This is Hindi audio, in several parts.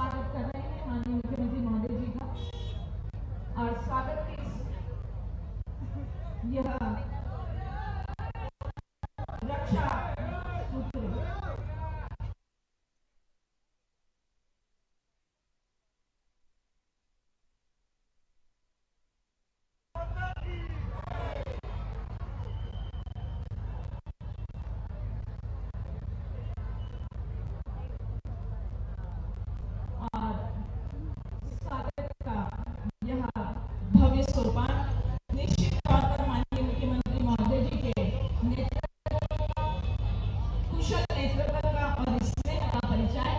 स्वागत कर रहे हैं माननीय मुख्यमंत्री महोदय जी का। और स्वागत के यह रक्षा सूत्र भव्य सोपान निश्चित तौर पर माननीय मुख्यमंत्री महोदय जी के नेतृत्व, कुशल नेतृत्व का और स्नेह का परिचय।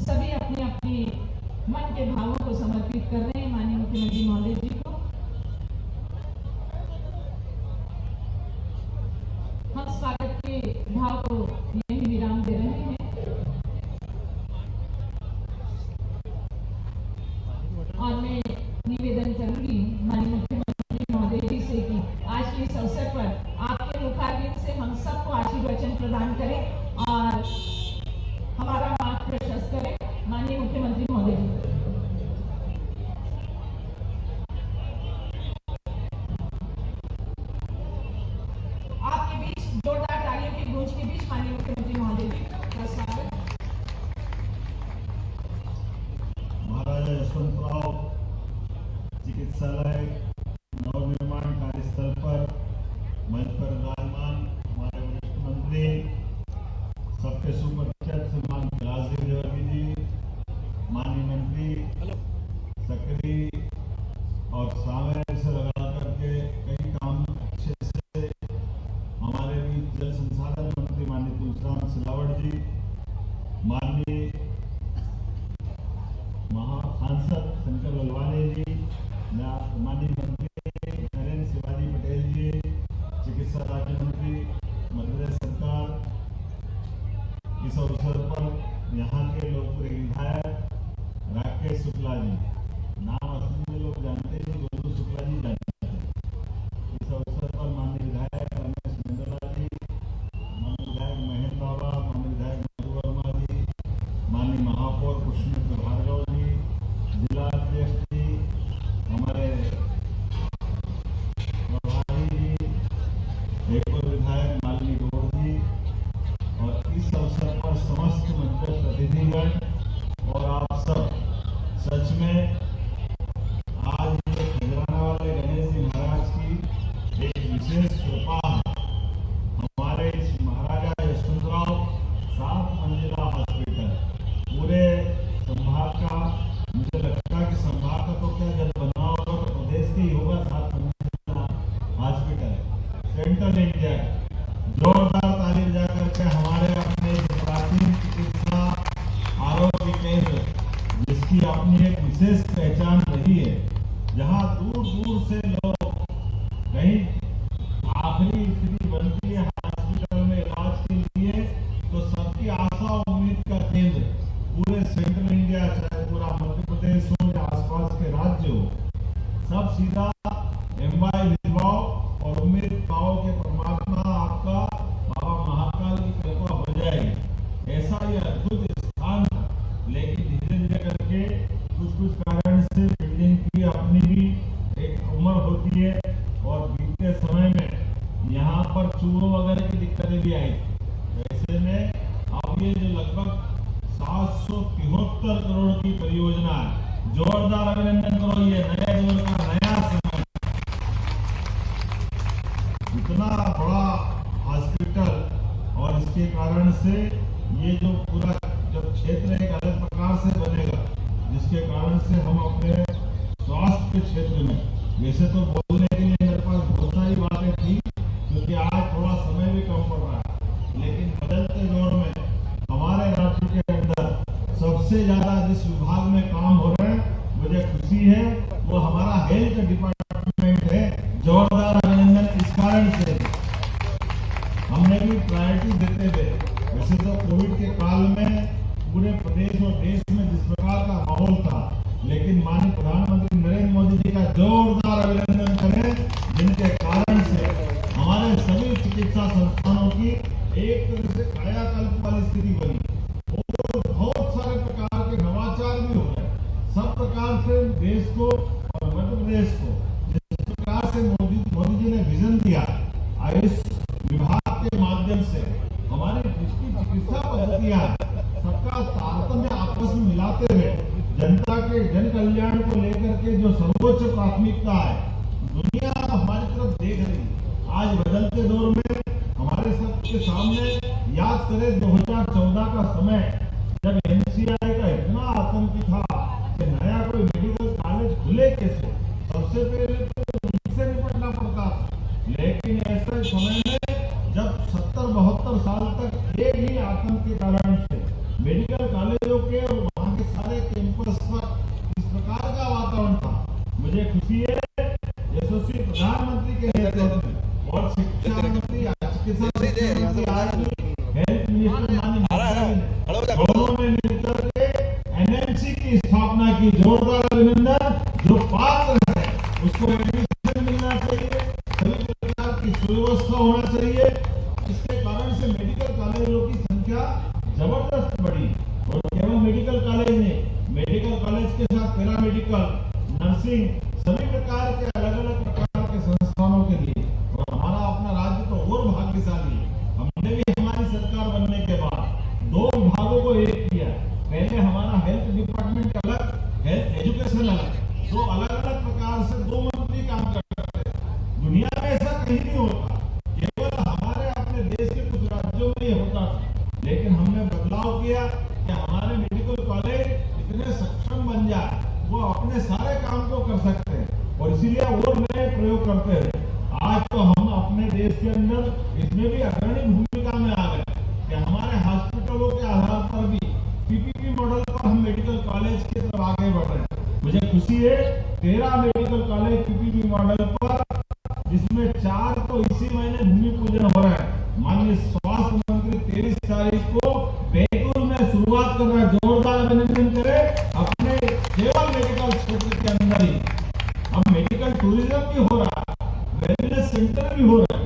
सभी अपनी अपनी मन के भावों को समर्पित कर रहे हैं माननीय मुख्यमंत्री महोदय जी को। हम स्वागत के भाव को यही विराम दे रहे हैं और मैं निवेदन करूंगी माननीय मुख्यमंत्री महोदय जी से कि आज के इस अवसर पर आपके मुखारविंद से हम सबको आशीर्वचन प्रदान करें और हमारा मार्ग प्रशस्त करें। माननीय मुख्यमंत्री महोदय जी, आपके बीच जोरदार तालियों की गूंज के बीच माननीय मुख्यमंत्री महोदय जी का स्वागत। महाराजा यशवंतराव चिकित्सालय नवनिर्माण कार्यस्थल पर मंच पर विराजमान हमारे वरिष्ठ मंत्री, सबके सुपरिचित श्रीमान कैलाशदेव जौहरी जी, माननीय मंत्री सक्रिय और सामने से लगा करके कई काम अच्छे से हमारे बीच जल संसाधन मंत्री माननीय तुलसीराम सिलावट जी, माननीय सांसद शंकर ललवानी जी, माननीय मंत्री नरेंद्र शिवाजी पटेल जी, चिकित्सा राज्य मंत्री मध्य प्रदेश सरकार, इस अवसर पर यहाँ के लोकप्रिय विधायक राकेश शुक्ला जी, नाम असली में लोग जानते हैं, गोलू शुक्ला जी जानते हैं। इस अवसर पर माननीय विधायक रमेश मेंदोला जी, माननीय विधायक महेंद्र बाबा, माननीय विधायक मधु वर्मा जी, माननीय महापौर पुष्पमित्र भार्गव जी, जिला अध्यक्ष जी, हमारे प्रभारी जी, एक और विधायक मालिनी गौड़ जी, और इस अवसर पर समस्त मंच प्रतिनिधिगण और आप सब, सच में आज ये खजराना वाले गणेश जी महाराज की एक विशेष कृपा है। हमारे इस महाराजा यशवंतराव 7 मंजिला हॉस्पिटल पूरे संभाग का, मुझे लगता है कि संभाग का तो क्या जब बना होगा तो प्रदेश के ही होगा 7 मंजिला हॉस्पिटल सेंट्रल इंडिया। जोरदार ताली बजा करके हमारे अपने प्राचीन चिकित्सा आरोग्य केंद्र, जिसकी अपनी एक विशेष पहचान रही है, जहां दूर दूर से लोग कहीं आखिरी स्थिति बनती है हॉस्पिटल में इलाज के लिए, तो सबकी आशा उम्मीद का केंद्र पूरे सेंट्रल इंडिया, चाहे पूरा मध्य प्रदेश हो या आसपास के राज्य हो, सब सीधा एमवाई भिजवाओ और उम्मीद पाओ के परमात्मा आपका बाबा महाकाल की कृपा हो जाएगी। ऐसा ये अद्भुत स्थान था, लेकिन धीरे धीरे करके कुछ कारण से बिल्डिंग की अपनी भी एक उम्र होती है और बीते समय में यहाँ पर चूहों वगैरह की दिक्कतें भी आई। ऐसे में अब ये जो लगभग 773 करोड़ की परियोजना है, जोरदार अभिनंदन करो, ये नए दौर का नया समय। इतना बड़ा हॉस्पिटल और इसके कारण से ये जो पूरा जब क्षेत्र एक अलग प्रकार से बनेगा, जिसके कारण से हम अपने स्वास्थ्य के क्षेत्र में, वैसे तो बोलने के लिए मेरे पास बहुत सारी बातें थी क्योंकि आज थोड़ा समय भी कम पड़ रहा है, लेकिन बदलते दौर में हमारे राज्य के अंदर सबसे ज्यादा जिस विभाग में काम हो रहे हैं, मुझे खुशी है, वो हमारा हेल्थ डिपार्टमेंट है। जोरदार अभिनंदन इस कारण से। हमने भी प्रायोरिटी देते हुए, वैसे तो कोविड के काल में पूरे प्रदेश और देश में जिस प्रकार का माहौल था, लेकिन माननीय प्रधानमंत्री नरेंद्र मोदी जी का जोरदार अभिनंदन करें, जिनके कारण से हमारे सभी चिकित्सा संस्थानों की एक तरह से कायाकल्प वाली स्थिति बनी और बहुत सारे प्रकार के नवाचार भी हो गए। सब प्रकार से देश को और मध्य प्रदेश को जिस प्रकार से मोदी जी ने विजन दिया, आयुष विभाग के माध्यम से हमारी जिसकी चिकित्सा पद्धतियां सबका तारतम्य आपस में मिलाते हुए जनता के जन कल्याण को लेकर के जो सर्वोच्च प्राथमिकता है, दुनिया हमारी तरफ देख रही है। आज बदलते दौर में हमारे सबके सामने याद करें 2014 का समय, जब एनसीआई का इतना आतंक था कि नया कोई मेडिकल कॉलेज खुले कैसे, सबसे पहले तो उनसे निपटना पड़ता था। लेकिन ऐसे समय में जब 70-72 साल तक एक ही आतंक के कारण से मेडिकल कॉलेजों के और वहाँ के सारे कैंपस पर इस प्रकार का वातावरण था, मुझे खुशी है यशस्वी प्रधानमंत्री के नेतृत्व में और शिक्षा मंत्री, चिकित्सा मंत्री, आज हेल्थ मिनिस्टर माननीय दोनों ने मिलकर के एनएमसी की स्थापना की। जोरदार अभिनंदन। जो पात्र है उसको एडमिशन मिलना चाहिए, सभी प्रकार की सुव्यवस्था होना चाहिए। इसके कारण से मेडिकल कॉलेजों की संख्या जबरदस्त बढ़ी और केवल मेडिकल कॉलेज नहीं, मेडिकल कॉलेज के साथ पैरामेडिकल, नर्सिंग, सभी प्रकार के अलग अलग प्रकार के संस्थानों के लिए। और हमारा अपना राज्य तो और भाग्यशाली है, हमने भी हमारी सरकार बनने के बाद 2 विभागों को एक किया। पहले हमारा हेल्थ डिपार्टमेंट अलग, हेल्थ एजुकेशन अलग, 2 अलग अलग प्रकार से 2 मंत्री काम करते हैं। दुनिया में ऐसा कहीं नहीं होता, केवल हमारे अपने देश के कुछ राज्यों में ये होता था। लेकिन हमने बदलाव किया कि हमारे मेडिकल कॉलेज इतने सक्षम बन जाए, वो अपने सारे काम को कर सकते हैं और इसीलिए और नए प्रयोग करते हैं। आज तो हम अपने देश के अंदर इसमें भी अग्रणी भूमिका में आ गए कि हमारे हॉस्पिटलों के आधार पर भी पीपीपी मॉडल पर हम मेडिकल कॉलेज की तरफ आगे बढ़ रहे हैं। मुझे खुशी है 13 मेडिकल कॉलेज पीपीपी मॉडल पर, जिसमें 4 तो इसी महीने भूमि पूजन हो रहा है। माननीय स्वास्थ्य मंत्री 23 तारीख को बैतूल में शुरुआत कर रहे हैं। जोरदार अभिनंदन करें। अपने केवल मेडिकल क्षेत्र के अंदर ही अब मेडिकल टूरिज्म भी हो रहा है, वेलनेस सेंटर भी हो रहा है।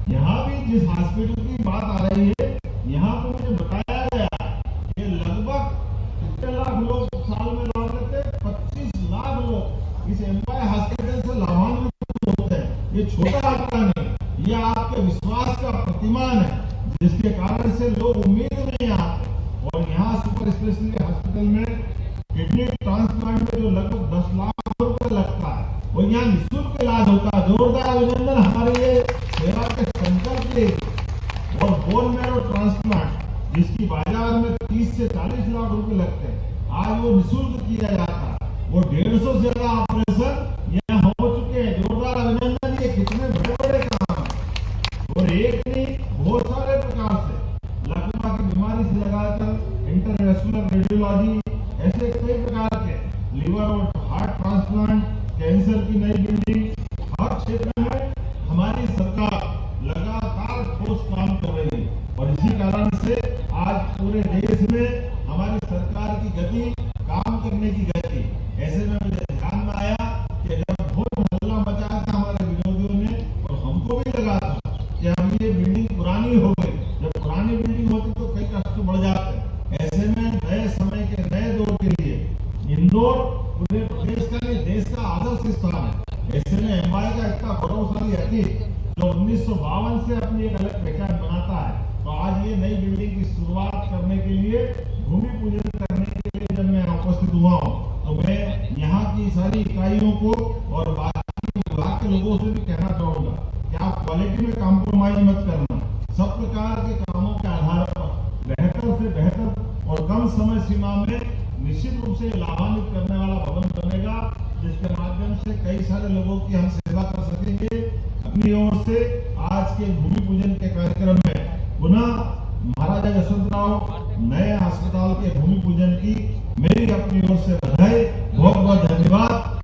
यहाँ भी जिस हॉस्पिटल की बात आ रही है, यहाँ पर मुझे बताया गया कि लगभग कितने लाख लोग साल में लाभ लेते हैं, 25 लाख लोग इस एम्पायर हॉस्पिटल से लाभान्वित होते हैं। ये छोटा आंकड़ा नहीं, ये आपके विश्वास का प्रतिमान है, जिसके कारण से लोग उम्मीद नहीं आते। और यहाँ सुपर स्पेशलिटी हॉस्पिटल में किडनी ट्रांसप्लांट में जो लगभग 10 लाख रुपए लगता है, वो यहाँ निःशुल्क इलाज होता है। जोरदार अभिनंदन हमारे ये सेवा के संकल्प के। और बोन मैरो ट्रांसप्लांट, जिसकी बाजार में 30 से 40 लाख रुपए लगते हैं, आज वो निःशुल्क किया जाता है। वो 150 से ज्यादा ऑपरेशन यहाँ हो चुके हैं। जोरदार अभिनंदन। ये कितने बड़े बड़े काम है। और एक नहीं, बहुत सारे प्रकार से लकवा की बीमारी से लगाकर इंटरवेस्कुलर रेडियोलॉजी, ऐसे कई प्रकार के लिवर और हार्ट ट्रांसप्लांट, कैंसर की नई बिल्डिंग, हर क्षेत्र में हमारी सरकार लगातार ठोस काम कर रही है। और इसी कारण से आज पूरे देश में हमारी सरकार की गति, काम करने की गति, ऐसे में मुझे ध्यान में आया कि जब बहुत हल्ला मचाया था हमारे विरोधियों ने, और हमको भी लगा था कि अब ये बिल्डिंग पुरानी हो गई। जब पुरानी बिल्डिंग होती तो कई कष्ट बढ़ जाते। ऐसे में नए समय के नए दौर के लिए इंदौर पूरे प्रदेश का नहीं, देश का आदर्श स्थान है। ऐसे में एम्पायर का इतना गौरवशाली अतीत जो 1952 से अपनी एक अलग पहचान बनाता है, तो आज ये नई बिल्डिंग की शुरुआत करने के लिए, भूमि पूजन करने के लिए जब मैं उपस्थित हुआ हूँ, तो मैं यहाँ की सारी इकाइयों को और बाकी विभाग के लोगों से भी कहना चाहूंगा कि आप क्वालिटी में कॉम्प्रोमाइज मत करना। सब प्रकार के कामों के आधार पर बेहतर से बेहतर और कम समय सीमा में निश्चित रूप से लाभान्वित करने वाला भवन बनेगा, जिसके माध्यम से कई सारे लोगों की हम सेवा कर सकेंगे। अपनी ओर से आज के भूमि पूजन के कार्यक्रम में पुनः महाराजा यशवंतराव नए अस्पताल के भूमि पूजन की मेरी अपनी ओर से बधाई। बहुत बहुत धन्यवाद।